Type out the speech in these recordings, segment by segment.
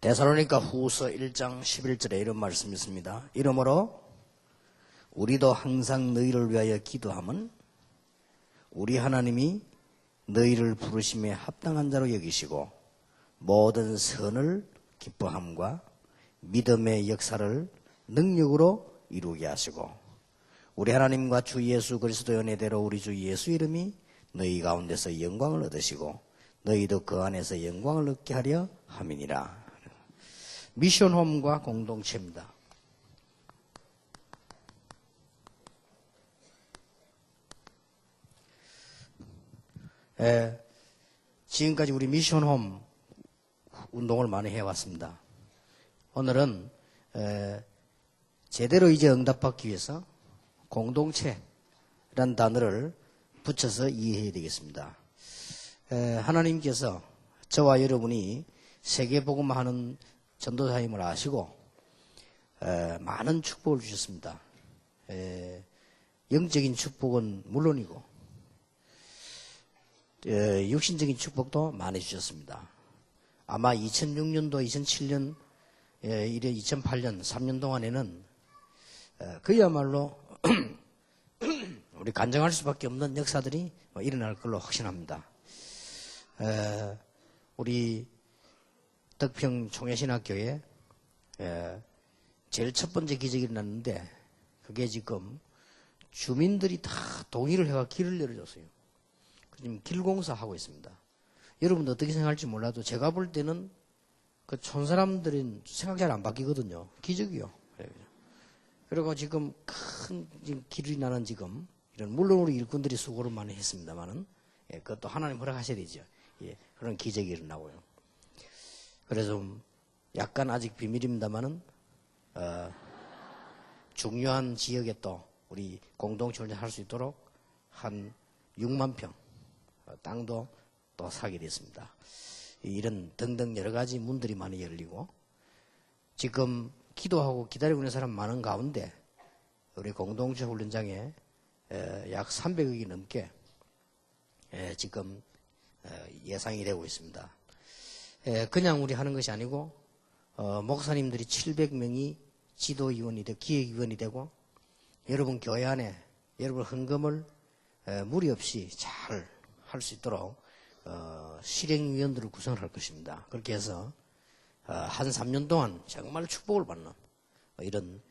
데살로니가 후서 1장 11절에 이런 말씀이 있습니다. 이러므로 우리도 항상 너희를 위하여 기도함은 우리 하나님이 너희를 부르심에 합당한 자로 여기시고 모든 선을 기뻐함과 믿음의 역사를 능력으로 이루게 하시고 우리 하나님과 주 예수 그리스도의 은혜대로 우리 주 예수 이름이 너희 가운데서 영광을 얻으시고 너희도 그 안에서 영광을 얻게 하려 함이니라. 미션홈과 공동체입니다. 지금까지 우리 미션홈 운동을 많이 해왔습니다. 오늘은 제대로 이제 응답받기 위해서 공동체란 단어를 붙여서 이해해야 되겠습니다. 하나님께서 저와 여러분이 세계복음하는 전도사임을 아시고 많은 축복을 주셨습니다. 영적인 축복은 물론이고 육신적인 축복도 많이 주셨습니다. 아마 2006년도, 2007년, 2008년 3년 동안에는 그야말로 우리 간증할 수밖에 없는 역사들이 일어날 걸로 확신합니다. 우리 덕평 총회신학교에 제일 첫 번째 기적이 일어났는데 그게 지금 주민들이 다 동의를 해가 길을 열어줬어요. 지금 길공사하고 있습니다. 여러분도 어떻게 생각할지 몰라도 제가 볼 때는 그 촌사람들은 생각 잘 안 바뀌거든요. 기적이요. 그리고 지금 큰 길이 나는 지금 이런 물론 우리 일꾼들이 수고를 많이 했습니다만은 그것도 하나님 허락하셔야 되죠. 그런 기적이 일어나고요. 그래서 약간 아직 비밀입니다만은 중요한 지역에 또 우리 공동체를 할 수 있도록 한 6만 평 땅도 또 사게 됐습니다. 이런 등등 여러 가지 문들이 많이 열리고 지금 기도하고 기다리고 있는 사람 많은 가운데 우리 공동체 훈련장에 약 300억이 넘게 지금 예상이 되고 있습니다. 그냥 우리 하는 것이 아니고 목사님들이 700명이 지도위원이 되고 기획위원이 되고 여러분 교회 안에 여러분 헌금을 무리 없이 잘 할 수 있도록 실행위원들을 구성할 것입니다. 그렇게 해서 한 3년 동안 정말 축복을 받는 이런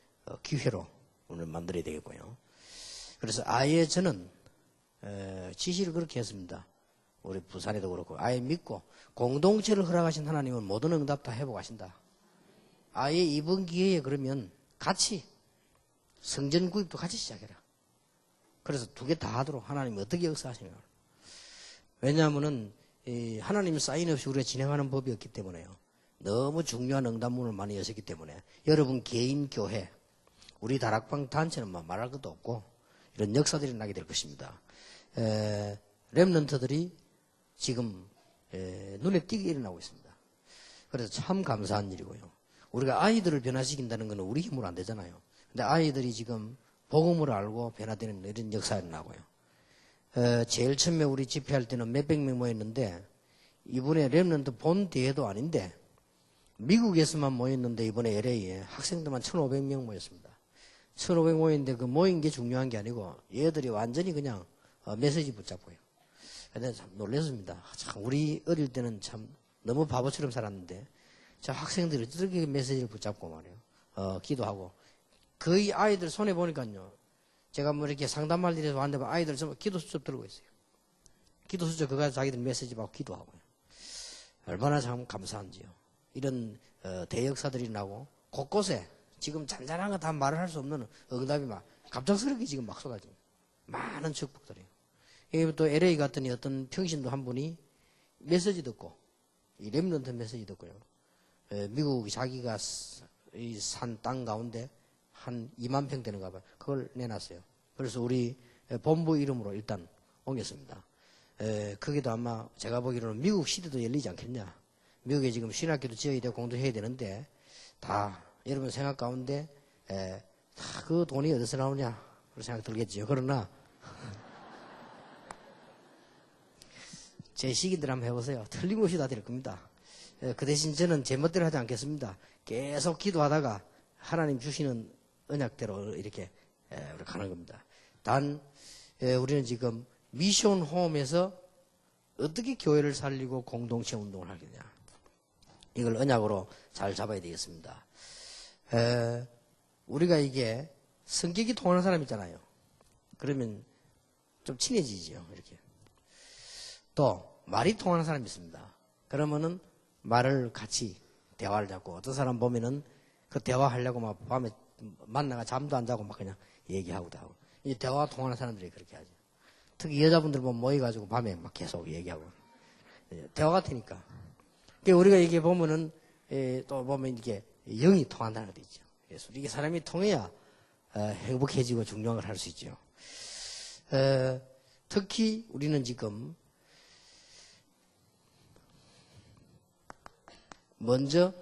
기회로 오늘 만들어야 되겠고요. 그래서 아예 저는 지시를 그렇게 했습니다. 우리 부산에도 그렇고 아예 믿고 공동체를 허락하신 하나님은 모든 응답 다 해보고 하신다. 아예 이번 기회에 그러면 같이 성전 구입도 같이 시작해라. 그래서 두 개 다 하도록 하나님이 어떻게 역사하시는가. 왜냐하면은 하나님 사인 없이 우리가 진행하는 법이 없기 때문에요. 너무 중요한 응답문을 많이 여셨기 때문에 여러분 개인 교회 우리 다락방 단체는 말할 것도 없고 이런 역사들이 나게 될 것입니다. 렘넌트들이 지금 눈에 띄게 일어나고 있습니다. 그래서 참 감사한 일이고요. 우리가 아이들을 변화시킨다는 건 우리 힘으로 안 되잖아요. 근데 아이들이 지금 복음을 알고 변화되는 이런 역사가 일어나고요. 제일 처음에 우리 집회할 때는 몇백 명 모였는데 이번에 렘넌트 본 대회도 아닌데 미국에서만 모였는데 이번에 LA에 학생들만 1,500명 모였습니다. 1,500 모였는데 그 모인 게 중요한 게 아니고 얘들이 완전히 그냥 메시지 붙잡고요. 근데 참 놀랐습니다. 참 우리 어릴 때는 참 너무 바보처럼 살았는데 저 학생들이 저렇게 메시지를 붙잡고 말이에요. 기도하고 거의 아이들 손에 보니까요. 제가 뭐 이렇게 상담할 일에서 왔는데 아이들 전부 기도 수첩 들고 있어요. 기도 수첩 그거 가지고 자기들 메시지 받고 기도하고요. 얼마나 참 감사한지요. 이런 대역사들이 나고 곳곳에 지금 잔잔한 거 다 말을 할 수 없는 응답이 막 갑작스럽게 지금 막 쏟아집니다. 많은 축복들이에요. 여기 또 LA 갔더니 어떤 평신도 한 분이 메시지 듣고 이 렘넌트 메시지 듣고요. 미국 자기가 이 산 땅 가운데 한 2만 평 되는가 봐요. 그걸 내놨어요. 그래서 우리 본부 이름으로 일단 옮겼습니다. 거기도 아마 제가 보기로는 미국 시대도 열리지 않겠냐. 미국에 지금 신학교도 지어야 되고 공부해야 되는데 다 여러분 생각 가운데 다 그 돈이 어디서 나오냐 그런 생각 들겠지요. 그러나 제 시기들 한번 해보세요. 틀림없이 다 될 겁니다. 그 대신 저는 제 멋대로 하지 않겠습니다. 계속 기도하다가 하나님 주시는 언약대로 이렇게 가는 겁니다. 단 우리는 지금 미션 홈에서 어떻게 교회를 살리고 공동체 운동을 하겠냐, 이걸 언약으로 잘 잡아야 되겠습니다. 우리가 이게 성격이 통하는 사람 있잖아요. 그러면 좀 친해지죠. 이렇게. 또 말이 통하는 사람이 있습니다. 그러면은 말을 같이 대화를 잡고, 어떤 사람 보면은 그 대화하려고 막 밤에 만나가 잠도 안 자고 막 그냥 얘기하고도 하고. 이 대화 통하는 사람들이 그렇게 하죠. 특히 여자분들 보면 모여가지고 밤에 막 계속 얘기하고. 대화 같으니까. 그러니까 우리가 이게 보면은 또 보면 이게 영이 통한다는 것도 있죠. 그래서 이게 사람이 통해야 행복해지고 중요한 걸 할 수 있죠. 특히 우리는 지금 먼저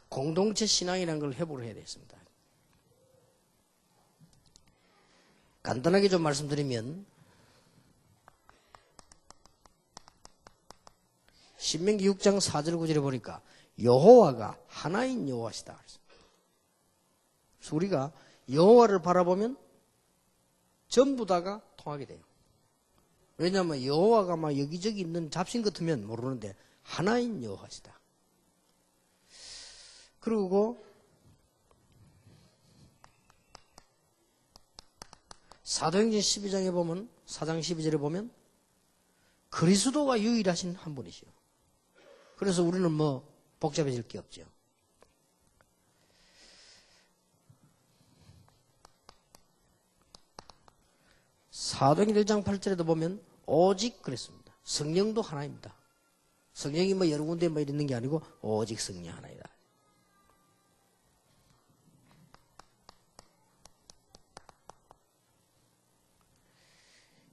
공동체 신앙이라는 걸 회복을 해야 되겠습니다. 간단하게 좀 말씀드리면 신명기 6장 4절 9절에 보니까 여호와가 하나인 여호와시다. 그래서 우리가 여호와를 바라보면 전부 다가 통하게 돼요. 왜냐하면 여호와가 막 여기저기 있는 잡신 같으면 모르는데 하나인 여호와시다. 그리고 사도행전 12장에 보면 4장 12절에 보면 그리스도가 유일하신 한 분이시요. 그래서 우리는 뭐 복잡해질 게 없죠. 사도행전 1장 8절에도 보면 오직 그랬습니다. 성령도 하나입니다. 성령이 뭐 여러 군데 뭐 있는 게 아니고 오직 성령 하나이다.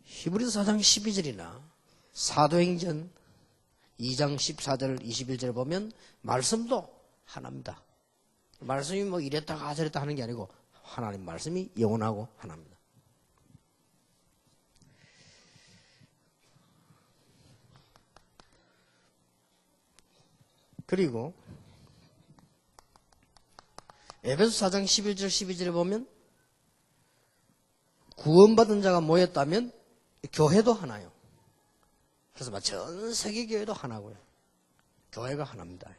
히브리서 4장 12절이나 사도행전 2장 14절 21절 보면 말씀도 하나입니다. 말씀이 뭐 이랬다가 저랬다 하는 게 아니고 하나님 말씀이 영원하고 하나입니다. 그리고 에베소 4장 11절 12절에 보면 구원받은 자가 모였다면 교회도 하나요. 그래서 막 전 세계 교회도 하나고요. 교회가 하나입니다.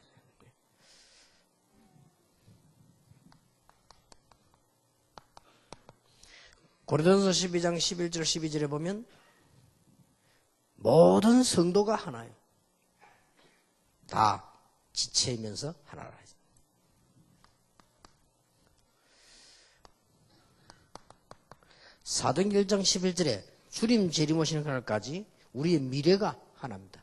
고린도전서 12장 11절 12절에 보면 모든 성도가 하나요. 다 지체이면서 하나라. 사도행전 1장 11절에 주님 재림오시는 그날까지 우리의 미래가 하나입니다.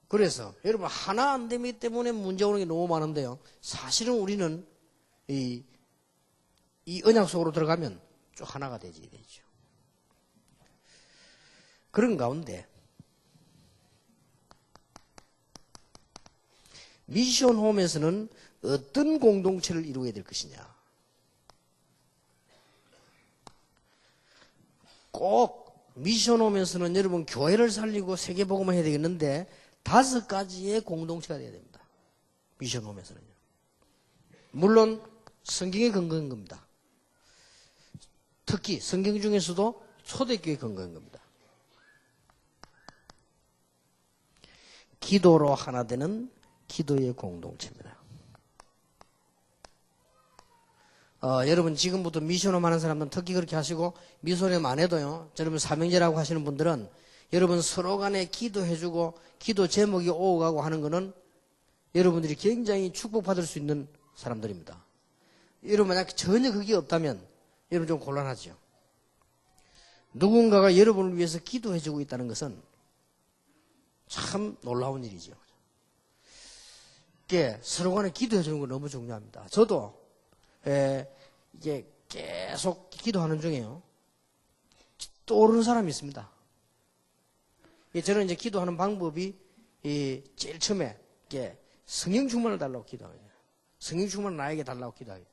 그래서 여러분 하나 안 되기 때문에 문제 오는 게 너무 많은데요. 사실은 우리는 이 언약 속으로 들어가면 쭉 하나가 되죠. 그런 가운데 미션 홈에서는 어떤 공동체를 이루어야 될 것이냐. 꼭 미션 홈에서는 여러분 교회를 살리고 세계복음을 해야 되겠는데 5가지의 공동체가 되어야 됩니다. 미션 홈에서는요. 물론 성경에 근거한 겁니다. 특히 성경 중에서도 초대교회에 근거한 겁니다. 기도로 하나 되는 기도의 공동체입니다. 여러분 지금부터 미션홈 하는 사람들은 특히 그렇게 하시고 미션홈 안 해도요. 여러분 사명제라고 하시는 분들은 여러분 서로 간에 기도해주고 기도 제목이 오가고 하는 거는 여러분들이 굉장히 축복받을 수 있는 사람들입니다. 여러분 만약 전혀 그게 없다면 여러분 좀 곤란하죠. 누군가가 여러분을 위해서 기도해주고 있다는 것은 참 놀라운 일이죠. 이게 서로 간에 기도해주는 거 너무 중요합니다. 저도 이게 계속 기도하는 중에요. 떠오르는 사람이 있습니다. 저는 이제 기도하는 방법이 제일 처음에 성령 충만을 달라고 기도하거든요. 성령 충만을 나에게 달라고 기도하거든요.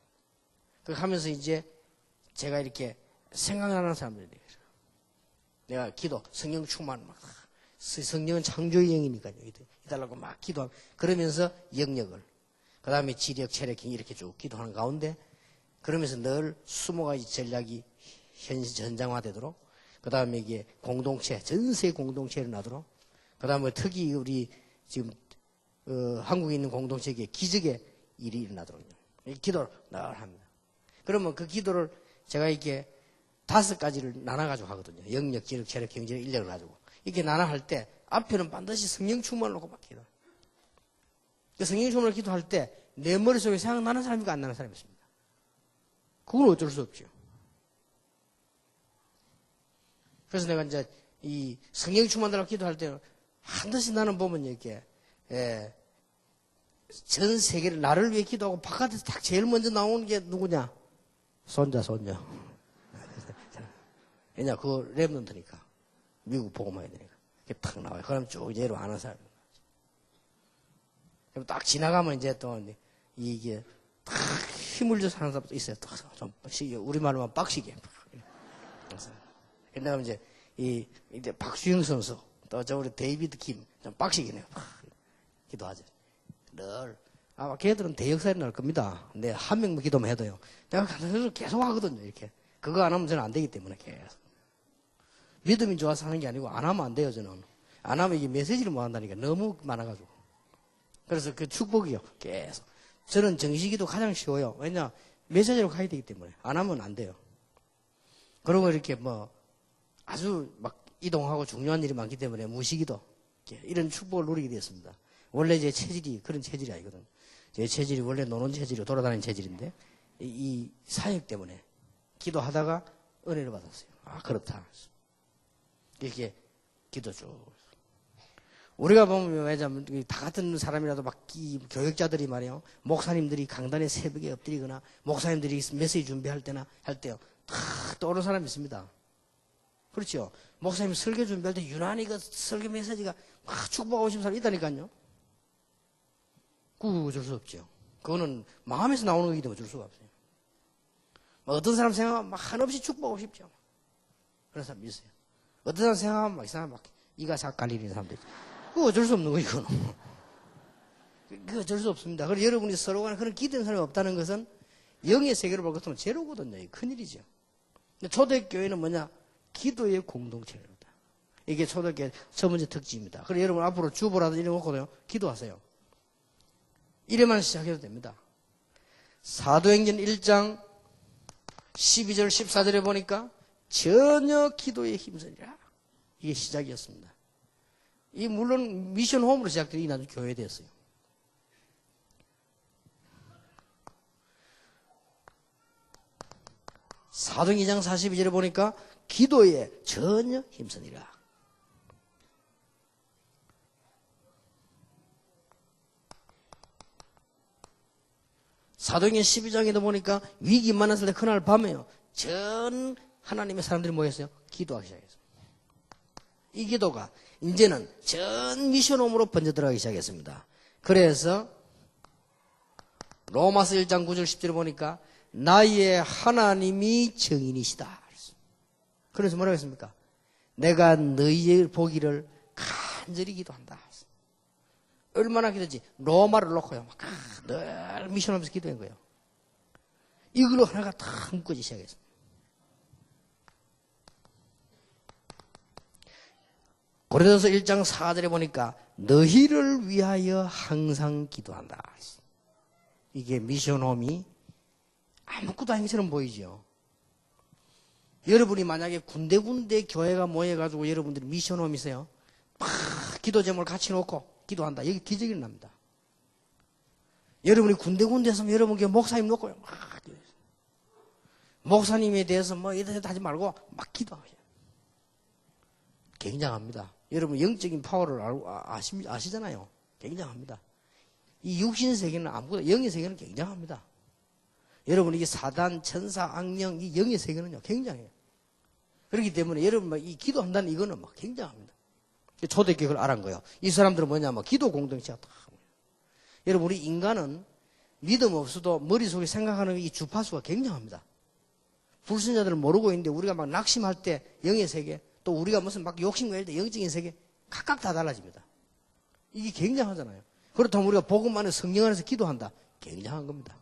그렇게 하면서 이제 제가 이렇게 생각나는 사람들이 돼요. 내가 기도, 성령 충만 막 성령은 창조의 영이니까요. 해달라고 막 기도하고 그러면서 영역을 그 다음에 지력, 체력 이렇게 쭉 기도하는 가운데 그러면서 늘 20가지 전략이 현장화되도록 그 다음에 이게 공동체, 전세 공동체를 나도록 그 다음에 특히 우리 지금 한국에 있는 공동체에 기적의 일이 일어나도록요. 이 기도를 늘 합니다. 그러면 그 기도를 제가 이렇게 5가지를 나눠가지고 하거든요. 영역, 지력, 체력, 경제력, 인력을 가지고. 이렇게 나눠할 때 앞에는 반드시 성령 충만을 놓고 막 기도. 그 성령 충만을 기도할 때 내 머릿속에 생각나는 사람이고 안 나는 사람이 있습니다. 그건 어쩔 수 없죠. 그래서 내가 이제 이 성령 충만을 기도할 때 반드시 나는 보면 이렇게 전 세계를 나를 위해 기도하고 바깥에서 딱 제일 먼저 나오는 게 누구냐? 손자. 왜냐, 그거 랩런트니까. 미국 복음화야 되니까. 이렇게 탁 나와요. 그럼 쭉 얘로 아는 사람이. 그럼 딱 지나가면 이제 또 이게 탁 힘을 줘서 하는 사람도 있어요. 좀 우리말로 하면 빡시게. 근데 이제 이제 박수영 선수, 또 저 우리 데이비드 킴, 좀 빡시게 기도하죠. 늘. 아마 걔들은 대역사에 날 겁니다. 근데 한 명만 기도만 해도요. 내가 계속 하거든요, 이렇게. 그거 안 하면 저는 안 되기 때문에 계속. 믿음이 좋아서 하는 게 아니고 안 하면 안 돼요, 저는. 안 하면 이게 메시지를 못 한다니까. 너무 많아가지고. 그래서 그 축복이요, 계속. 저는 정식기도 가장 쉬워요. 왜냐, 메시지로 가야 되기 때문에. 안 하면 안 돼요. 그리고 이렇게 아주 막 이동하고 중요한 일이 많기 때문에 무시기도. 이런 축복을 누리게 되었습니다. 원래 제 체질이 그런 체질이 아니거든. 제 체질이 원래 노는 체질이고 돌아다니는 체질인데, 이 사역 때문에 기도하다가 은혜를 받았어요. 아, 그렇다. 이렇게 기도 쭉. 우리가 보면 왜냐면 다 같은 사람이라도 막 교육자들이 말이요. 목사님들이 강단에 새벽에 엎드리거나 목사님들이 메시지 준비할 때나 할 때요. 다 떠오르는 사람이 있습니다. 그렇죠. 목사님 설교 준비할 때 유난히 그 설교 메시지가 막 축복하고 싶은 사람이 있다니까요. 그거 어쩔 수 없죠. 그거는 마음에서 나오는 거기 때문에 어쩔 수가 없어요. 어떤 사람 생각하면 막 한없이 축복하고 싶죠. 그런 사람이 있어요. 어떤 사람 생각하면 막 이상한 막 이가 싹 갈리는 사람도 있죠. 그거 어쩔 수 없는 거예요, 이거는. 그거 어쩔 수 없습니다. 그리고 여러분이 서로 간에 그런 기대는 사람이 없다는 것은 영의 세계를 볼 것으면 제로거든요. 큰일이죠. 근데 초대교회는 뭐냐? 기도의 공동체입니다. 이게 초대교회 첫 번째 특징입니다. 그래서 여러분 앞으로 주보라도 이런 거 놓고요. 기도하세요. 이래만 시작해도 됩니다. 사도행전 1장 12절 14절에 보니까 전혀 기도에 힘쓰리라. 이게 시작이었습니다. 이 물론 미션 홈으로 시작된 이 나중 교회 됐어요. 사도행전 2장 42절에 보니까 기도에 전혀 힘쓰니라. 사도행전 12장에도 보니까 위기 만났을 때 그날 밤에요. 전 하나님의 사람들이 모였어요. 기도하기 시작했어요. 이 기도가 이제는 전 미션홈으로 번져들어가기 시작했습니다. 그래서 로마서 1장 9절 10절에 보니까 나의 하나님이 증인이시다. 그래서 뭐라고 했습니까? 내가 너희의 보기를 간절히 기도한다. 얼마나 기도지? 로마를 놓고요. 늘 미션하면서 기도한 거예요. 이걸로 하나가 다 묶어지기 시작했어요. 고린도서 1장 4절에 보니까 너희를 위하여 항상 기도한다. 이게 미션홈이 아무것도 아닌 것처럼 보이죠. 여러분이 만약에 군데군데 교회가 모여가지고 여러분들이 미션홈이세요. 막 기도 제목을 같이 놓고 기도한다. 여기 기적이 일어납니다. 여러분이 군데군데서 여러분 목사님 놓고요. 막 목사님에 대해서 이래저래 하지 말고 막 기도하세요. 굉장합니다. 여러분 영적인 파워를 아시잖아요. 굉장합니다. 이 육신 세계는 아무것도 영의 세계는 굉장합니다. 여러분 이게 사단, 천사, 악령 이 영의 세계는요 굉장해요. 그렇기 때문에 여러분 이 기도한다는 이거는 굉장합니다. 초대교회를 알은 거예요. 이 사람들은 뭐냐면 기도 공동체가 다. 여러분 우리 인간은 믿음 없어도 머릿속에 생각하는 이 주파수가 굉장합니다. 불신자들은 모르고 있는데 우리가 막 낙심할 때 영의 세계 또 우리가 무슨 막 욕심과 일 때 영적인 세계 각각 다 달라집니다. 이게 굉장하잖아요. 그렇다면 우리가 복음 안에 성령 안에서 기도한다. 굉장한 겁니다.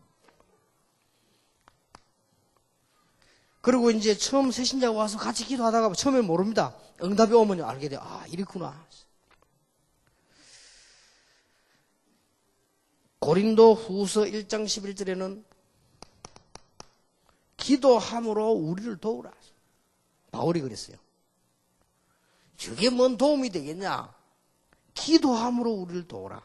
그리고 이제 처음 새신자가 와서 같이 기도하다가 처음에 모릅니다. 응답이 오면 알게 돼요. 아, 이렇구나. 고린도 후서 1장 11절에는 기도함으로 우리를 도우라. 바울이 그랬어요. 저게 뭔 도움이 되겠냐? 기도함으로 우리를 도우라.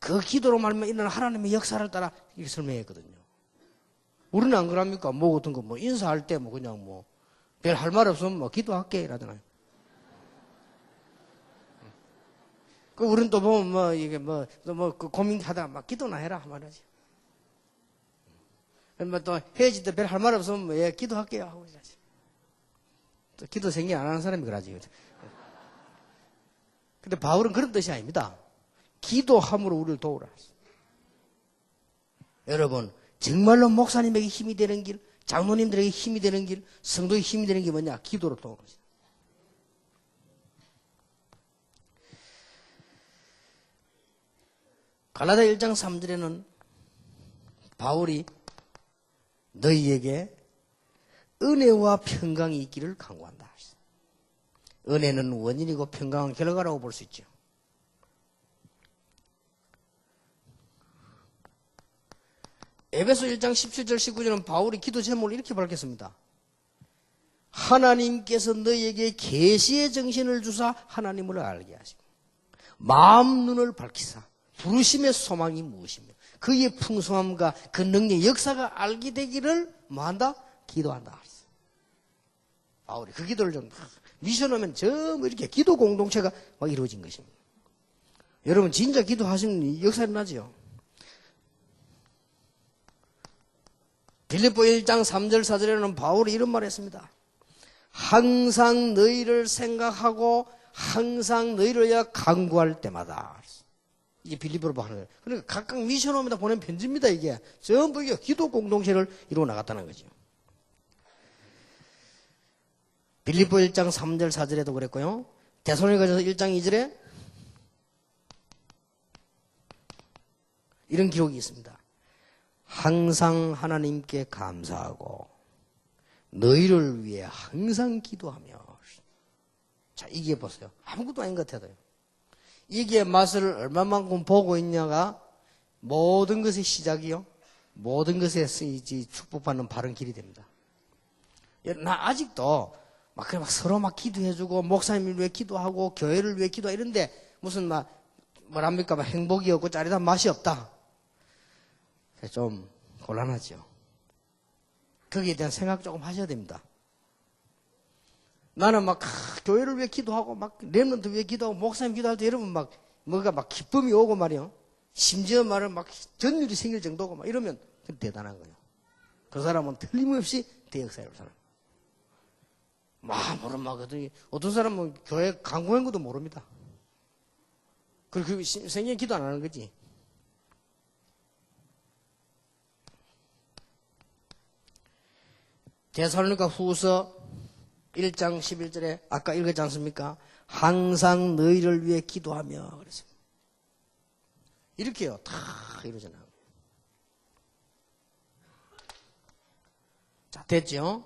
그 기도로 말미암아 일어나는 하나님의 역사를 따라 이렇게 설명했거든요. 우리는 안 그럽니까? 뭐 같은 거, 뭐, 인사할 때 뭐, 그냥 뭐, 별 할 말 없으면 뭐, 기도할게, 이러잖아요. 그, 우리는 또 보면 뭐, 이게 뭐, 또 뭐, 그 고민하다가 막 기도나 해라, 말하지. 뭐 또 헤어질 때 별 할 말 없으면 뭐, 예, 기도할게요, 하고 이러지. 또 기도 생기 안 하는 사람이 그러지. 근데 바울은 그런 뜻이 아닙니다. 기도함으로 우리를 도우라. 여러분, 정말로 목사님에게 힘이 되는 길, 장로님들에게 힘이 되는 길, 성도에게 힘이 되는 게 뭐냐? 기도로 도우는 것이다. 갈라디아 1장 3절에는 바울이 너희에게 은혜와 평강이 있기를 간구한다. 은혜는 원인이고 평강은 결과라고 볼 수 있죠. 에베소 1장 17절 19절은 바울이 기도 제목을 이렇게 밝혔습니다. 하나님께서 너희에게 계시의 정신을 주사 하나님을 알게 하시고 마음 눈을 밝히사 부르심의 소망이 무엇이며 그의 풍성함과 그 능력의 역사가 알게 되기를 뭐한다? 기도한다. 바울이 그 기도를 좀 미션하면 전부 이렇게 기도 공동체가 막 이루어진 것입니다. 여러분 진짜 기도하시면 역사 일어나죠. 빌립보 1장 3절 4절에는 바울이 이런 말을 했습니다. 항상 너희를 생각하고 항상 너희를 위하여 간구할 때마다. 이게 빌립보로 하는 거예요. 그러니까 각각 미션홈에다 보낸 편지입니다. 이게 전부 이게 기도 공동체를 이루어 나갔다는 거죠. 빌립보 1장 3절 4절에도 그랬고요. 데살로니가전서 1장 2절에 이런 기록이 있습니다. 항상 하나님께 감사하고 너희를 위해 항상 기도하며. 자, 이게 보세요. 아무것도 아닌 것 같아요. 이게 맛을 얼마만큼 보고 있냐가 모든 것의 시작이요. 모든 것에 축복받는 바른 길이 됩니다. 나 아직도 막 서로 막 기도해주고 목사님을 위해 기도하고 교회를 위해 기도하고 이런데 무슨 뭐랍니까? 행복이 없고 짜릿한 맛이 없다. 좀 곤란하죠. 거기에 대한 생각 조금 하셔야 됩니다. 나는 막 교회를 위해 기도하고 막 렘넌트 위해 기도하고 목사님 기도할 때 여러분 막 뭐가 막 기쁨이 오고 말이요. 심지어 말은 막 전율이 생길 정도고 막 이러면 대단한 거예요. 그 사람은 틀림없이 대역사를 사람. 모르면 어떤 사람은 교회 강구한 것도 모릅니다. 그리고 생전 기도 안 하는 거지. 데살로니가 후서 1장 11절에 아까 읽었지 않습니까? 항상 너희를 위해 기도하며 그랬습니다. 이렇게요. 다 이러잖아요. 자, 됐죠?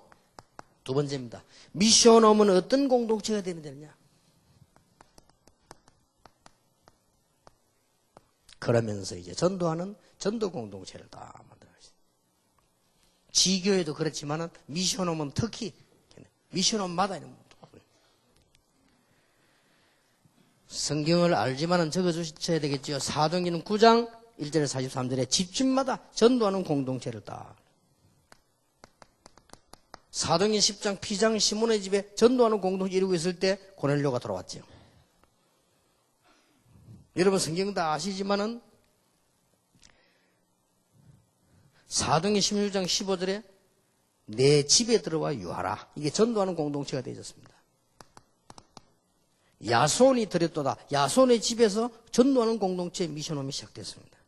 두 번째입니다. 미션홈은 어떤 공동체가 되면 되느냐? 그러면서 이제 전도하는 전도 공동체를 다 만들어야죠. 지교회도 그렇지만은 미션홈은 특히 미션홈마다 있는 성경을 알지만은 적어주셔야 되겠죠. 사도행전 9장 1절에 43절에 집집마다 전도하는 공동체를 딱. 사도행전 10장 피장 시몬의 집에 전도하는 공동체 이루고 있을 때 고넬료가 돌아왔죠. 여러분 성경 다 아시지만은 사도행전 16장 15절에 내 집에 들어와 유하라. 이게 전도하는 공동체가 되어졌습니다. 야손이 들였도다. 야손의 집에서 전도하는 공동체 미션홈이 시작됐습니다.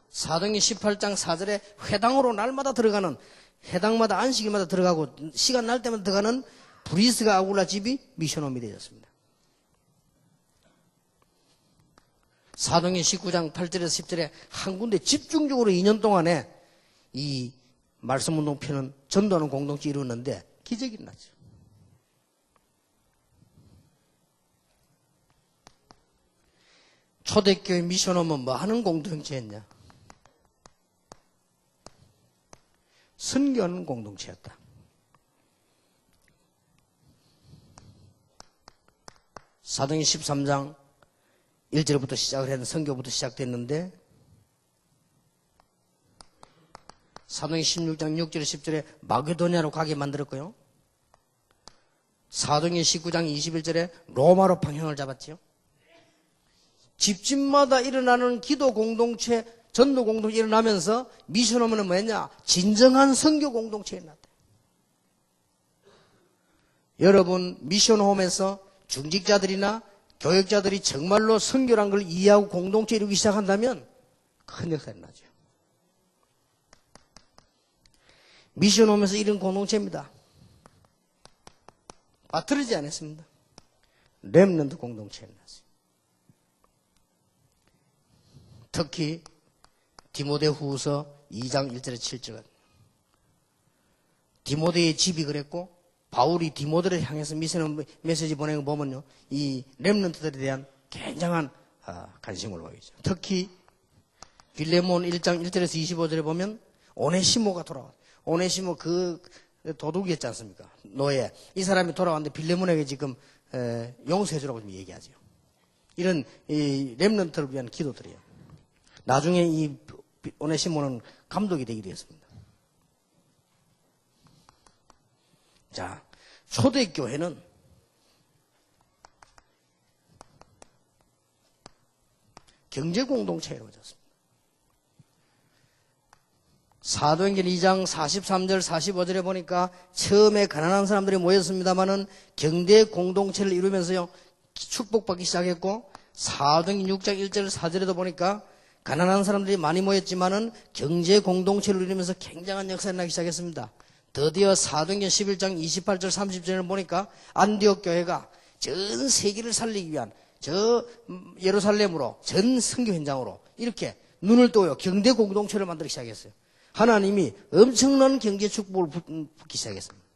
사도행전 18장 4절에 회당으로 날마다 들어가는, 회당마다 안식일마다 들어가고 시간 날 때마다 들어가는 브리스가 아굴라 집이 미션홈이 되었습니다. 사도행전 19장 8절에서 10절에 한 군데 집중적으로 2년 동안에 이 말씀운동 편은 전도하는 공동체 이루었는데 기적이 일어났죠. 초대교회 미션홈은 뭐 하는 공동체였냐? 선교하는 공동체였다. 사도행전 13장 1절부터 시작을 했는 선교부터 시작됐는데 사도행전 16장 6절에 10절에 마게도냐로 가게 만들었고요. 사도행전 19장 21절에 로마로 방향을 잡았지요. 집집마다 일어나는 기도 공동체, 전도 공동체 일어나면서 미션홈은 뭐였냐? 진정한 선교 공동체에 났다. 여러분 미션홈에서 중직자들이나 교역자들이 정말로 선교란 걸 이해하고 공동체 이루기 시작한다면 큰 역사가 나죠. 미션홈에서 이런 공동체입니다. 빠뜨리지 않았습니다. 렘넌트 공동체에 났어요. 특히 디모데후서 2장 1절에 7절 디모데의 집이 그랬고 바울이 디모데를 향해서 미션 메시지 보낸 거 보면요, 이 렘넌트들에 대한 굉장한 관심을 보이죠. 특히 빌레몬 1장 1절에서 25절에 보면 오네시모가 돌아와요. 오네시모 그 도둑이었지 않습니까? 노예. 이 사람이 돌아왔는데 빌레몬에게 지금 용서해주라고 좀 얘기하죠. 이런 이 렘넌트를 위한 기도들이에요. 나중에 이 오네시모는 감독이 되기도 했습니다. 자, 초대교회는 경제공동체에 이루어졌습니다. 사도행전 2장 43절 45절에 보니까 처음에 가난한 사람들이 모였습니다마는 경제공동체를 이루면서요 축복받기 시작했고, 사도행전 6장 1절 4절에도 보니까 가난한 사람들이 많이 모였지만은 경제공동체를 이루면서 굉장한 역사가 나기 시작했습니다. 드디어 사도행전 11장 28절 30절을 보니까 안디옥 교회가 전 세계를 살리기 위한 저 예루살렘으로 전 선교 현장으로 이렇게 눈을 떠요 경제 공동체를 만들기 시작했어요. 하나님이 엄청난 경제 축복을 붓기 시작했습니다.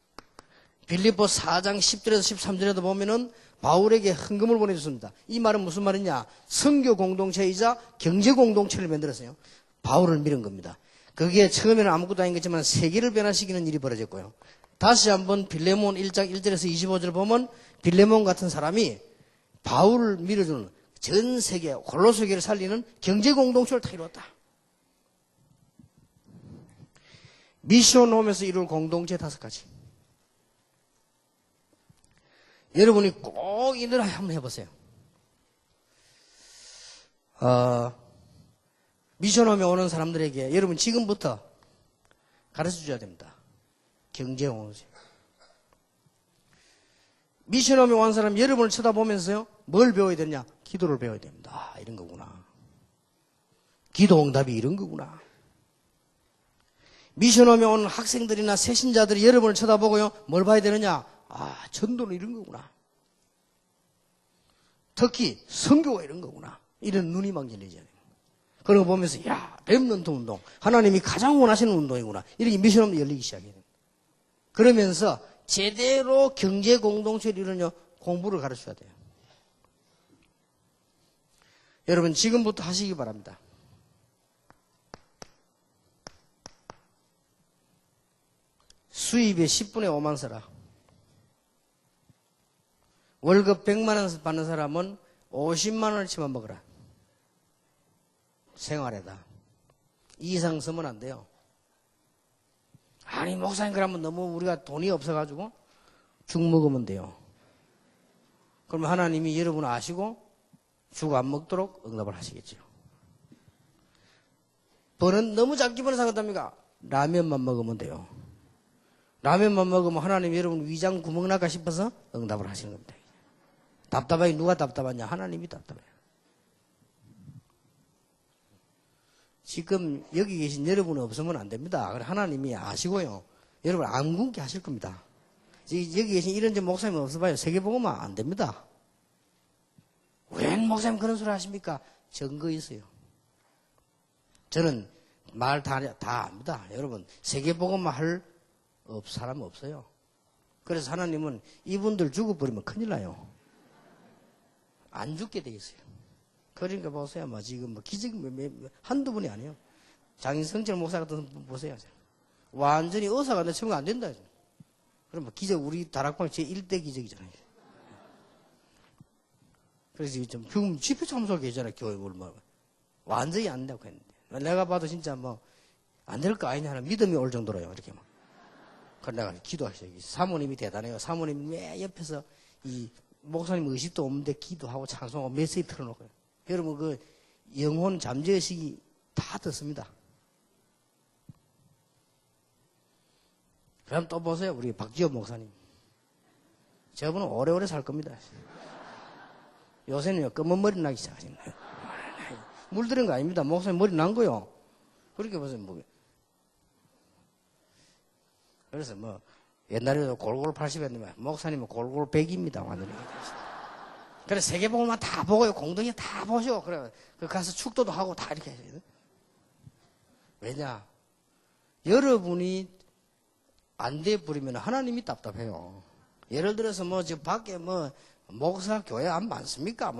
빌립보 4장 10절에서 13절에도 보면은 바울에게 헌금을 보내줬습니다. 이 말은 무슨 말이냐? 선교 공동체이자 경제 공동체를 만들었어요. 바울을 밀은 겁니다. 그게 처음에는 아무것도 아닌 것이지만 세계를 변화시키는 일이 벌어졌고요. 다시 한번 빌레몬 1장 1절에서 25절 보면 빌레몬 같은 사람이 바울을 밀어주는 전 세계 골로새교를 살리는 경제 공동체를 다 이루었다. 미션홈에서 이룰 공동체 5가지. 여러분이 꼭 이 노래 한번 해보세요. 미션홈에 오는 사람들에게 여러분 지금부터 가르쳐줘야 됩니다. 경제공동체. 미션홈에 온 사람 여러분을 쳐다보면서요 뭘 배워야 되냐? 기도를 배워야 됩니다. 이런 거구나. 기도 응답이 이런 거구나. 미션홈에 오는 학생들이나 새신자들이 여러분을 쳐다보고요 뭘 봐야 되느냐? 전도는 이런 거구나. 특히 선교가 이런 거구나. 이런 눈이 막 열리잖아요. 그런 거 보면서 렘넌트 운동, 하나님이 가장 원하시는 운동이구나. 이렇게 미션홈이 열리기 시작해요. 그러면서 제대로 경제 공동체를 이루는 공부를 가르쳐야 돼요. 여러분 지금부터 하시기 바랍니다. 수입의 10분의 5만 써라. 월급 100만 원 받는 사람은 50만 원어치만 먹어라. 생활에다. 이 이상 쓰면 안 돼요. 아니 목사님 그러면 너무 우리가 돈이 없어가지고 죽 먹으면 돼요. 그러면 하나님이 여러분 아시고 죽 안 먹도록 응답을 하시겠죠. 벌은 너무 작게 버는 상관합니까? 라면만 먹으면 돼요. 라면만 먹으면 하나님이 여러분 위장 구멍 날까 싶어서 응답을 하시는 겁니다. 답답하게 누가 답답하냐? 하나님이 답답해요. 지금 여기 계신 여러분은 없으면 안 됩니다. 하나님이 아시고요. 여러분 안 굶게 하실 겁니다. 여기 계신 이런 목사님 없어봐요. 세계복음화 안 됩니다. 왜 목사님 그런 소리 하십니까? 증거 있어요. 저는 말 다 압니다. 여러분, 세계복음화 할 사람 없어요. 그래서 하나님은 이분들 죽어버리면 큰일 나요. 안 죽게 돼 있어요. 그러니까 보세요. 지금 기적이 한두 분이 아니에요. 장인성철 목사 같은 분 보세요. 완전히 의사가 내 처음에 안 된다. 그럼 기적, 우리 다락방 제1대 기적이잖아요. 그래서 좀 지금 집회 참석 계잖아요. 교회 얼마 완전히 안 된다고 했는데. 내가 봐도 진짜 안 될 거 아니냐 하는 믿음이 올 정도로요. 이렇게 막. 그래서 내가 기도하셔요. 사모님이 대단해요. 사모님이 왜 옆에서 이 목사님 의식도 없는데 기도하고 찬송하고 메시지 틀어놓고요. 여러분 그 영혼 잠재의식이 다 듣습니다. 그럼 또 보세요. 우리 박지호 목사님. 저분은 오래오래 살 겁니다. 요새는 검은 머리 나기 시작하십니다. 물들은 거 아닙니다. 목사님 머리 난 거요. 그렇게 보세요. 그래서 옛날에도 골골 80이었는데 목사님은 골골 100입니다. 완전히. 그래서 세계복음만 다 보고요. 공동에 다 보시오. 그래 가서 축도도 하고 다 이렇게 해요. 왜냐? 여러분이 안 돼 버리면 하나님이 답답해요. 예를 들어서 저 밖에 목사 교회 안 많습니까?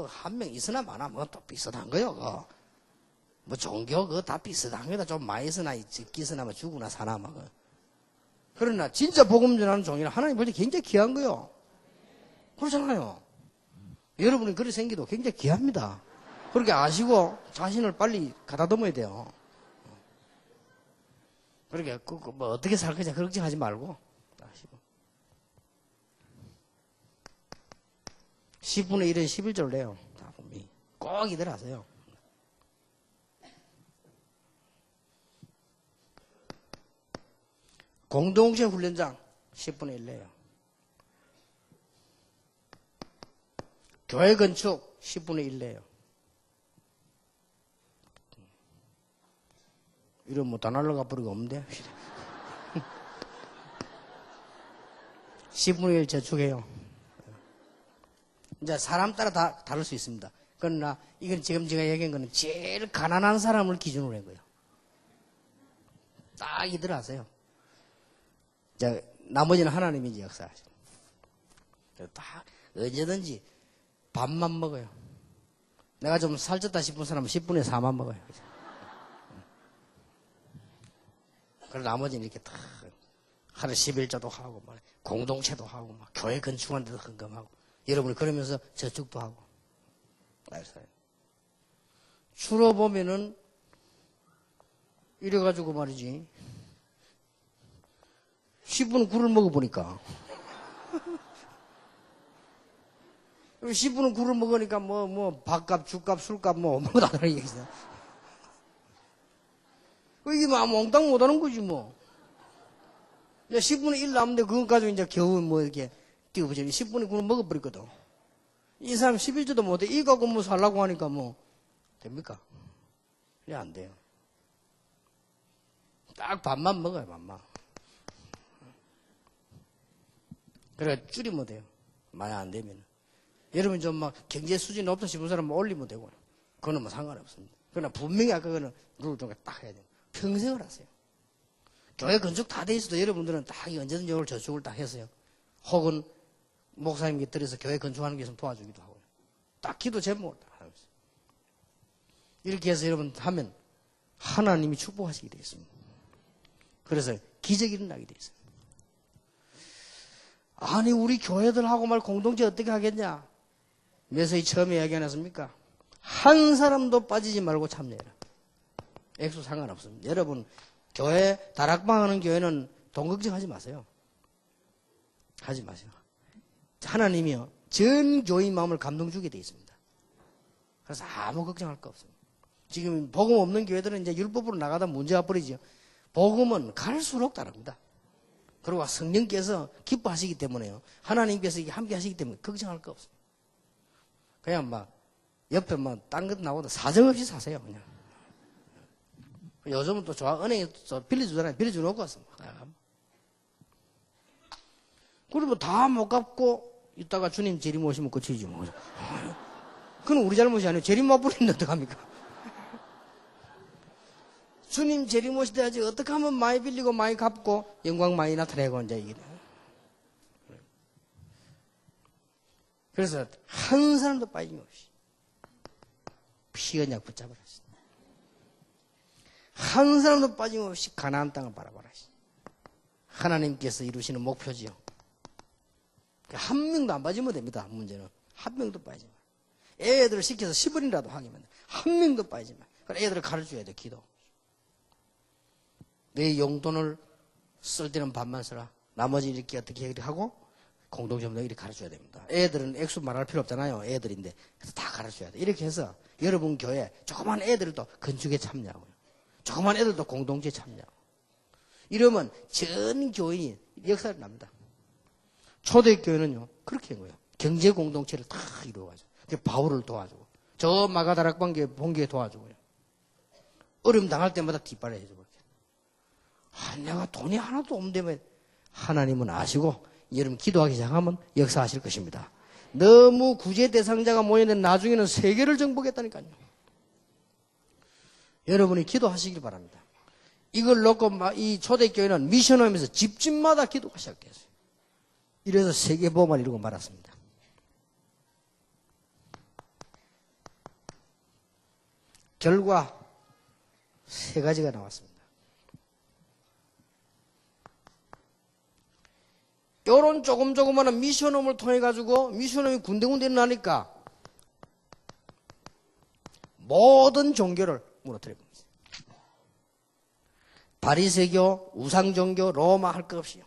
한 명 있으나 마나 또 비슷한 거요. 종교 다 비슷한 거다. 좀 많이 있으나 적기 있으나 죽으나 사나 그러나 진짜 복음 전하는 종이는 하나님 볼 때 굉장히 귀한 거요. 그렇잖아요. 여러분이 그렇게 생기도 굉장히 귀합니다. 그렇게 아시고 자신을 빨리 가다듬어야 돼요. 그러니까 어떻게 살 거냐 걱정하지 말고 아시고 10분의 1은 11절 내요. 다 보면 꼭 이들 하세요. 공동체 훈련장 10분의 1 내요. 교회 건축 10분의 1 내요. 이러면 다 날라가 버리고 없는데 10분의 1 저축해요. 이제 사람 따라 다 다를 수 있습니다. 그러나 이건 지금 제가 얘기한 거는 제일 가난한 사람을 기준으로 한 거예요. 딱 이들 하세요. 이제 나머지는 하나님이 이제 역사하시고 딱 언제든지 밥만 먹어요. 내가 좀 살쪘다 싶은 사람은 10분의 4만 먹어요. 그리고 나머지는 이렇게 다 하루 11조도 하고 공동체도 하고 교회 건축하는 데도 헌금하고 여러분이 그러면서 저축도 하고 주로 보면은 이래가지고 말이지 10분은 굴을 먹어보니까 10분은 굴을 먹으니까 밥값, 죽값, 술값 다 다른 얘기죠. 이게 몽땅 못하는 거지 이제 10분의 1 남는데 그것 가지고 이제 겨우 이렇게 띄워보지. 10분의 9는 먹어버렸거든. 이 사람 11조도 못해. 이 갖고 살라고 하니까 됩니까? 그래, 안 돼요. 딱 밥만 먹어요, 밥만. 그래, 줄이면 돼요. 많이 안 되면. 여러분 좀 경제 수준이 높다 싶은 사람은 올리면 되고. 그거는 상관없습니다. 그러나 분명히 아까 그거는 룰을 좀 딱 해야 돼요. 평생을 하세요. 교회 건축 다 돼 있어도 여러분들은 딱 언제든지 오늘 저축을 딱 했어요. 혹은 목사님 곁들여서 교회 건축하는 게 있으면 도와주기도 하고요. 딱 기도 제목을 딱 하고 있어요. 이렇게 해서 여러분 하면 하나님이 축복하시게 되어 있습니다. 그래서 기적이 일어나게 되어 있어요. 아니 우리 교회들하고 공동체 어떻게 하겠냐? 메시지 처음에 이야기 안 했습니까? 한 사람도 빠지지 말고 참여해라. 액수 상관없습니다. 여러분 교회 다락방 하는 교회는 돈 걱정하지 마세요. 하지 마세요. 하나님이요 전 교인 마음을 감동 주게 되어 있습니다. 그래서 아무 걱정할 거 없습니다. 지금 복음 없는 교회들은 이제 율법으로 나가다 문제가 버리죠. 복음은 갈수록 다릅니다. 그리고 성령께서 기뻐하시기 때문에요. 하나님께서 함께 하시기 때문에 걱정할 거 없습니다. 그냥 옆에 딴 것 나오다 사정없이 사세요. 그냥. 요즘은 또 은행에 또 빌려주잖아요. 빌려주놓고 왔습니다. 그래도 뭐 다 못 갚고 이따가 주님 재림 오시면 끝이지 뭐. 그건 우리 잘못이 아니에요. 재림 못 부리는데 어떡합니까? 주님 재림 오실 때까지 어떻게 하면 많이 빌리고 많이 갚고 영광 많이 나타내고 이제 이게. 그래서 한 사람도 빠짐없이 피언약 붙잡으라. 한 사람도 빠짐없이 가나안 땅을 바라보라. 하나님께서 이루시는 목표지요. 한 명도 안 빠지면 됩니다. 문제는 한 명도 빠지면. 애들을 시켜서 10원이라도 하기만 돼. 한 명도 빠지면. 그래 애들을 가르쳐야 돼. 기도. 내 용돈을 쓸 때는 반만 써라. 나머지 이렇게 어떻게 하고 공동점도 이렇게 가르쳐야 됩니다. 애들은 액수 말할 필요 없잖아요. 애들인데 그래서 다 가르쳐야 돼. 이렇게 해서 여러분 교회 조그만 애들도 건축에 참여하고요. 조그만 애들도 공동체에 참여하고. 이러면 전 교인이 역사를 납니다. 초대교회는요 그렇게 한 거예요. 경제 공동체를 다 이루어가지고 바울을 도와주고 저 마가다락방교회 본교회 도와주고요. 어려움 당할 때마다 뒷발을 해주고. 내가 돈이 하나도 없는데 하나님은 아시고 여러분 기도하기 시작하면 역사하실 것입니다. 너무 구제 대상자가 모여있는 나중에는 세계를 정복했다니까요. 여러분이 기도하시길 바랍니다. 이걸 놓고 이 초대교회는 미션하면서 집집마다 기도가 시작됐어요. 이래서 세계보험을 이루고 말았습니다. 결과 3가지가 나왔습니다. 요런 조그마한 미션홈을 통해 가지고 미션홈이 군데군데 나니까 모든 종교를 무너뜨려 봅니다. 바리새교, 우상종교, 로마 할 것 없이요.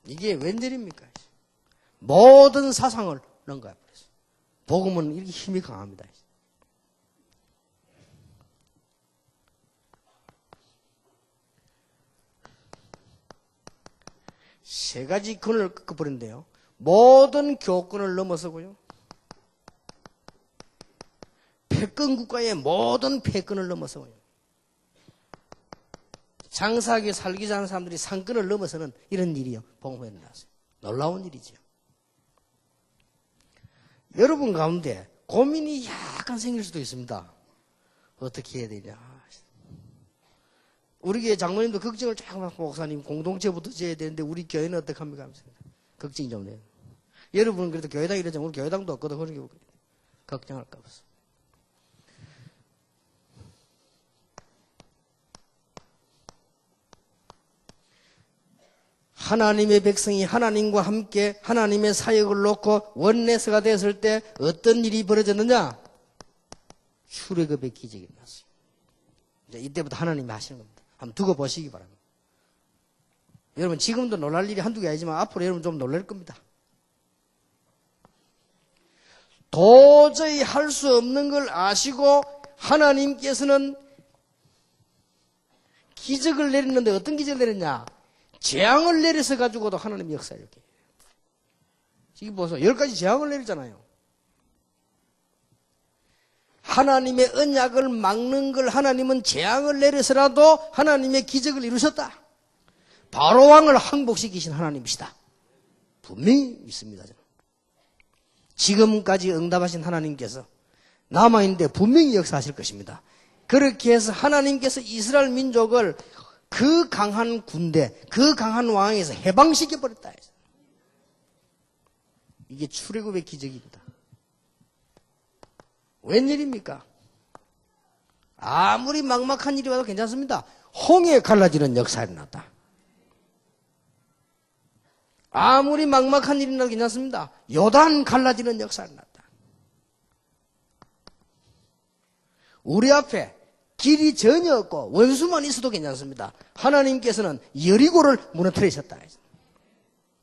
이게 웬일입니까? 모든 사상을 넘어가 버렸어요. 복음은 이렇게 힘이 강합니다. 세 가지 근을 꺾어버린대요. 모든 교권을 넘어서고요. 패권 국가의 모든 패권을 넘어서고요. 장사하게 살기 잘하는 사람들이 상권을 넘어서는 이런 일이요. 복음에 일어났어요. 놀라운 일이죠. 여러분 가운데 고민이 약간 생길 수도 있습니다. 어떻게 해야 되냐. 우리 교회 장로님도 걱정을 쫙 하고 목사님 공동체부터 지어야 되는데 우리 교회는 어떻게 합니까? 걱정이 좀 돼요. 여러분은 그래도 교회당 이러잖아요. 우리 교회당도 없거든. 그러니까 걱정할까 없어. 하나님의 백성이 하나님과 함께 하나님의 사역을 놓고 원내서가 됐을 때 어떤 일이 벌어졌느냐? 출애굽의 기적이 났어요. 이제 이때부터 하나님이 하시는 겁니다. 한번 두고 보시기 바랍니다. 여러분 지금도 놀랄 일이 한두 개 아니지만 앞으로 여러분 좀 놀랄 겁니다. 도저히 할 수 없는 걸 아시고 하나님께서는 기적을 내렸는데 어떤 기적을 내렸냐? 재앙을 내려서 가지고도 하나님 역사를 이렇게. 지금 보세요. 10가지 재앙을 내리잖아요. 하나님의 언약을 막는 걸 하나님은 재앙을 내려서라도 하나님의 기적을 이루셨다. 바로 왕을 항복시키신 하나님이시다. 분명히 믿습니다. 저는. 지금까지 응답하신 하나님께서 남아있는데 분명히 역사하실 것입니다. 그렇게 해서 하나님께서 이스라엘 민족을 그 강한 군대, 그 강한 왕에서 해방시켜버렸다. 이게 출애굽의 기적입니다. 웬일입니까? 아무리 막막한 일이 와도 괜찮습니다. 홍해 갈라지는 역사가 일어났다. 아무리 막막한 일이 나도 괜찮습니다. 요단 갈라지는 역사가 일어났다. 우리 앞에 길이 전혀 없고 원수만 있어도 괜찮습니다. 하나님께서는 여리고를 무너뜨리셨다.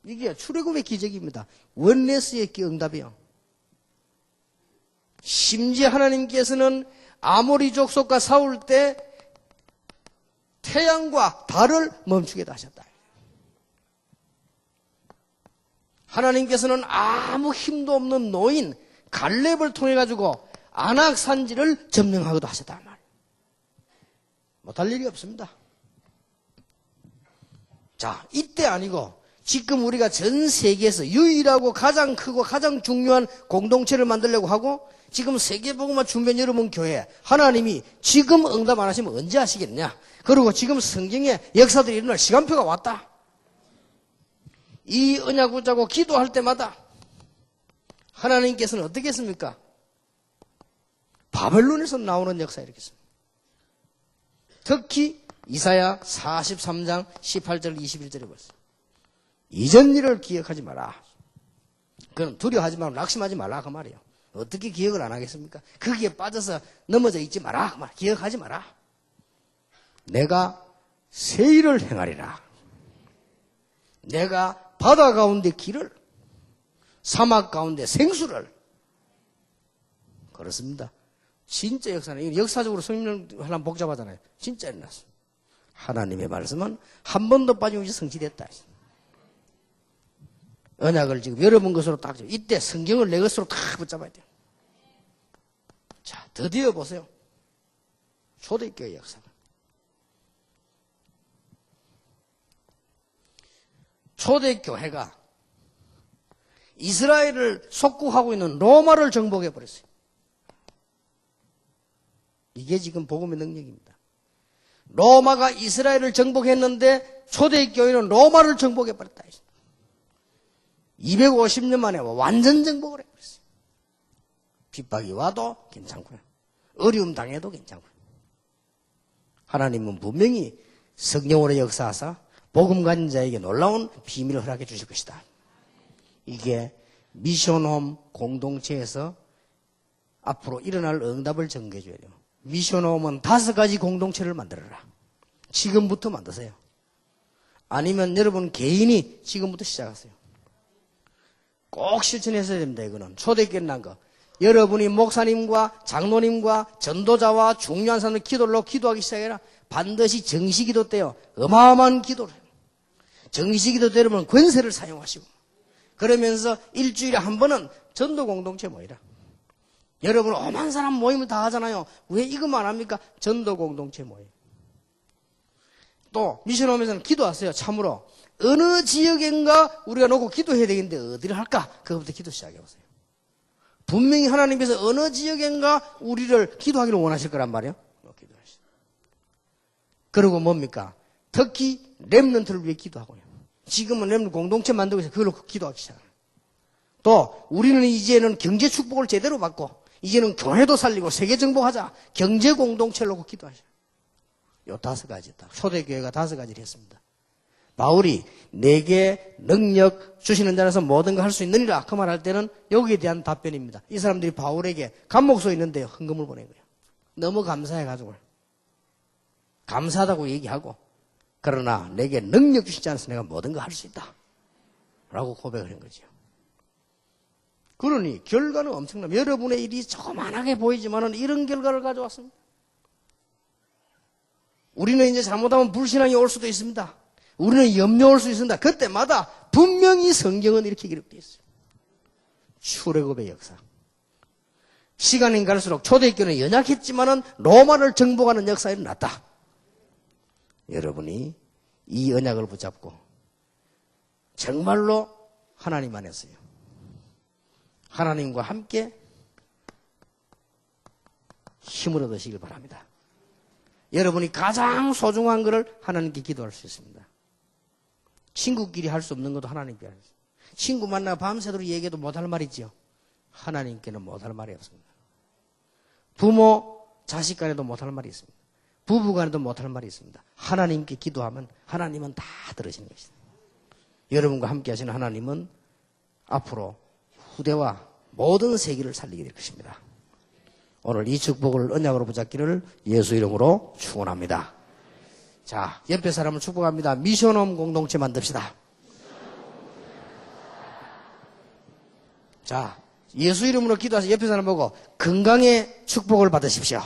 이게 출애굽의 기적입니다. 원네스의 응답이요. 심지어 하나님께서는 아모리 족속과 싸울 때 태양과 달을 멈추게 하셨다. 하나님께서는 아무 힘도 없는 노인 갈렙을 통해 가지고 아낙 산지를 점령하기도 하셨단 말이에요. 못할 일이 없습니다. 자, 이때 아니고 지금 우리가 전 세계에서 유일하고 가장 크고 가장 중요한 공동체를 만들려고 하고 지금 세계복음화 준비한 여러분 교회 하나님이 지금 응답 안 하시면 언제 하시겠냐? 그리고 지금 성경에 역사들이 일어날 시간표가 왔다. 이 언약 붙잡고 기도할 때마다 하나님께서는 어떻게 했습니까? 바벨론에서 나오는 역사 이렇게 했습니다. 특히 이사야 43장 18절 21절에 봤어요. 이전 일을 기억하지 마라. 그건 두려워하지 말고 낙심하지 말라 그 말이에요. 어떻게 기억을 안 하겠습니까? 거기에 빠져서 넘어져 있지 마라 그 말. 기억하지 마라. 내가 새 일을 행하리라. 내가 바다 가운데 길을 사막 가운데 생수를 그렇습니다. 진짜 역사는 역사적으로 성경을 하려면 복잡하잖아요. 진짜 일어났어요. 하나님의 말씀은 한 번도 빠짐없이 성취됐다. 언약을 지금 여러분 것으로 딱 이때 성경을 내 것으로 다 붙잡아야 돼요. 자, 드디어 보세요. 초대교회 역사가. 초대교회가 이스라엘을 속국하고 있는 로마를 정복해버렸어요. 이게 지금 복음의 능력입니다. 로마가 이스라엘을 정복했는데 초대교회는 로마를 정복해버렸다. 250년 만에 완전 정복을 해버렸어요. 핍박이 와도 괜찮고요. 어려움 당해도 괜찮고요. 하나님은 분명히 성령으로 역사하사 복음 가진 자에게 놀라운 비밀을 허락해 주실 것이다. 이게 미션홈 공동체에서 앞으로 일어날 응답을 전개해 줘야 돼요. 미션홈은 5가지 공동체를 만들어라. 지금부터 만드세요. 아니면 여러분 개인이 지금부터 시작하세요. 꼭 실천했어야 됩니다. 이거는 초대교회 난 거. 여러분이 목사님과 장로님과 전도자와 중요한 사람들 기도로 기도하기 시작해라. 반드시 정시기도 때요. 어마어마한 기도를 해요. 정시기도 때 여러분 권세를 사용하시고 그러면서 일주일에 한 번은 전도공동체 모이라. 여러분 오만 사람 모임을 다 하잖아요. 왜 이것만 합니까? 전도공동체 모임. 또 미션홈에서는 기도하세요. 참으로 어느 지역인가 우리가 놓고 기도해야 되겠는데 어디를 할까? 그것부터 기도 시작해보세요. 분명히 하나님께서 어느 지역인가 우리를 기도하기를 원하실 거란 말이에요. 기도하시죠. 그리고 뭡니까? 특히 렘넌트를 위해 기도하고요. 지금은 렘넌트 공동체 만들고 있어서 그걸로 기도하기 시작해요. 또 우리는 이제는 경제 축복을 제대로 받고 이제는 교회도 살리고 세계 정복하자. 경제 공동체를 놓고 기도하셔요. 요 5가지 딱 초대교회가 5가지를 했습니다. 바울이 내게 능력 주시는 자라서 모든 걸 할 수 있느니라 그 말할 때는 여기에 대한 답변입니다. 이 사람들이 바울에게 감목소 있는데요. 헌금을 보낸 거예요. 너무 감사해가지고 감사하다고 얘기하고 그러나 내게 능력 주시지 않아서 내가 모든 걸 할 수 있다 라고 고백을 한 거죠. 그러니 결과는 엄청납니다. 여러분의 일이 조그만하게 보이지만 이런 결과를 가져왔습니다. 우리는 이제 잘못하면 불신앙이 올 수도 있습니다. 우리는 염려 올 수 있습니다. 그때마다 분명히 성경은 이렇게 기록되어 있어요. 출애굽의 역사. 시간이 갈수록 초대교회는 연약했지만은 로마를 정복하는 역사가 일어났다. 여러분이 이 언약을 붙잡고 정말로 하나님 안에서요. 하나님과 함께 힘을 얻으시길 바랍니다. 여러분이 가장 소중한 것을 하나님께 기도할 수 있습니다. 친구끼리 할 수 없는 것도 하나님께 할 수 있습니다. 친구 만나 밤새도록 얘기해도 못할 말이지요. 하나님께는 못할 말이 없습니다. 부모, 자식 간에도 못할 말이 있습니다. 부부 간에도 못할 말이 있습니다. 하나님께 기도하면 하나님은 다 들으시는 것입니다. 여러분과 함께 하시는 하나님은 앞으로 후대와 모든 세계를 살리게 될 것입니다. 오늘 이 축복을 언약으로 붙잡기를 예수 이름으로 축원합니다. 자, 옆에 사람을 축복합니다. 미션홈 공동체 만듭시다. 자, 예수 이름으로 기도해서 옆에 사람 보고 건강의 축복을 받으십시오.